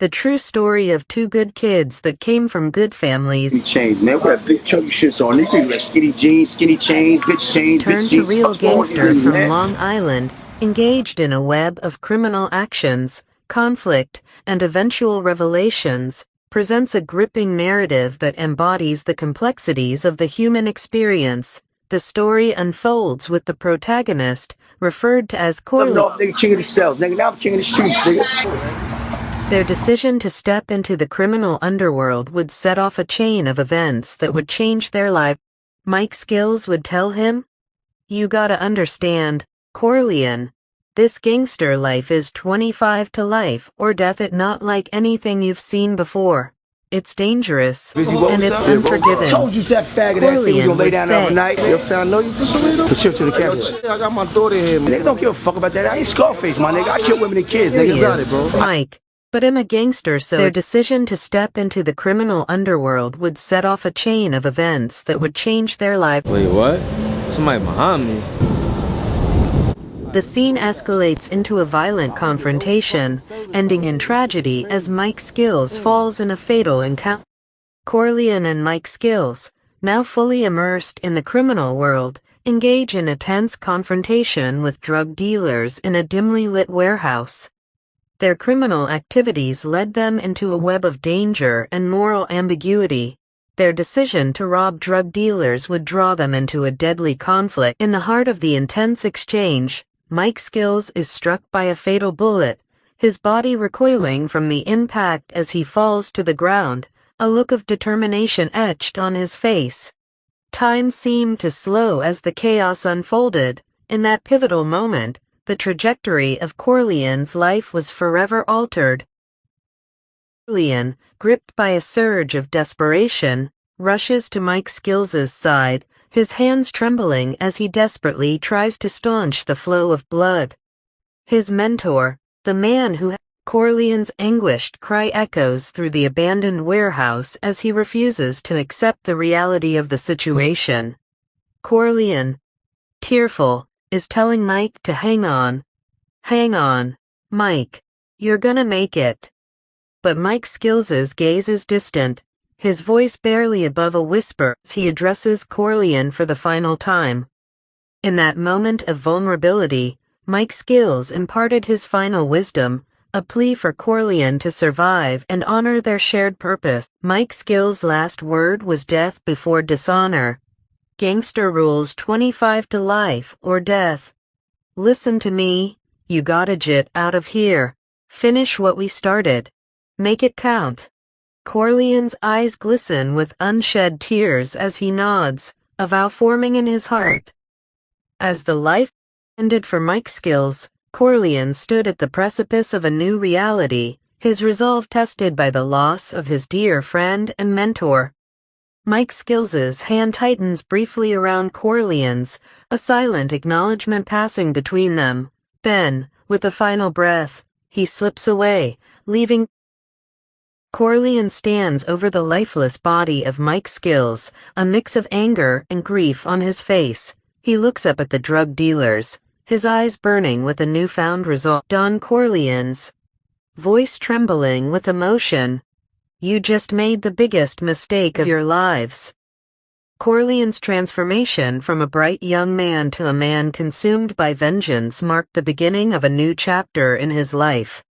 The true story of two good kids that came from good families Chains, man. We got big chunky shits on. These niggas like skinny jeans, skinny chains, bitch turned to jeans. real What's wrong with these gangster niggas, from man? Long Island, engaged in a web of criminal actions, conflict, and eventual revelations, presents a gripping narrative that embodies the complexities of the human experience. The story unfolds with the protagonist, referred to as Corley. No, nigga, king of the cells, nigga. Now I'm king of the streets, nigga. Their decision to step into the criminal underworld would set off a chain of events that would change their life. Mike Skills would tell him, "You gotta understand, Corleone, this gangster life is 25 to life or death. It not like anything you've seen before. It's dangerous, and it's unforgiving." Told you that faggot ass nigga was gonna lay down the other night. Yo, fam, I know you for some reason. Put you to the camera. I got my daughter here. Niggas don't give a fuck about that. I ain't Scarface, my nigga. I kill women and kids, nigga. You got it, bro. Mike, but I'm a gangster, so their decision to step into the criminal underworld would set off a chain of events that would change their life. Wait, what? Somebody behind me. The scene escalates into a violent confrontation, ending in tragedy as Mike Skills falls in a fatal encounter. Corleone and Mike Skills, now fully immersed in the criminal world, engage in a tense confrontation with drug dealers in a dimly lit warehouse. Their criminal activities led them into a web of danger and moral ambiguity. Their decision to rob drug dealers would draw them into a deadly conflict. In the heart of the intense exchange, Mike Skills is struck by a fatal bullet, his body recoiling from the impact as he falls to the ground, a look of determination etched on his face. Time seemed to slow as the chaos unfolded. In that pivotal moment, the trajectory of Corleone's life was forever altered. Corleone, gripped by a surge of desperation, rushes to Mike Skills's side, his hands trembling as he desperately tries to staunch the flow of blood. His mentor, the man who Corleone's anguished cry echoes through the abandoned warehouse as he refuses to accept the reality of the situation. Corleone, tearful, is telling Mike to hang on. "Hang on, Mike. You're gonna make it." But Mike Skills's gaze is distant, his voice barely above a whisper as he addresses Corleone for the final time. In that moment of vulnerability, Mike Skills imparted his final wisdom, a plea for Corleone to survive and honor their shared purpose. Mike Skills' last word was death before dishonor. Gangster rules 25 to life or death. Listen to me, you gotta get out of here. Finish what we started. Make it count. Corleone's eyes glisten with unshed tears as he nods, a vow forming in his heart. As the life ended for Mike Skills, Corleone stood at the precipice of a new reality, his resolve tested by the loss of his dear friend and mentor. Mike Skills's hand tightens briefly around Corleone's, a silent acknowledgement passing between them. Then, with a final breath, he slips away, leaving. Corleone stands over the lifeless body of Mike Skills, a mix of anger and grief on his face. He looks up at the drug dealers, his eyes burning with a newfound resolve. Don Corleone's voice trembling with emotion. "You just made the biggest mistake of your lives." Corleone's transformation from a bright young man to a man consumed by vengeance marked the beginning of a new chapter in his life.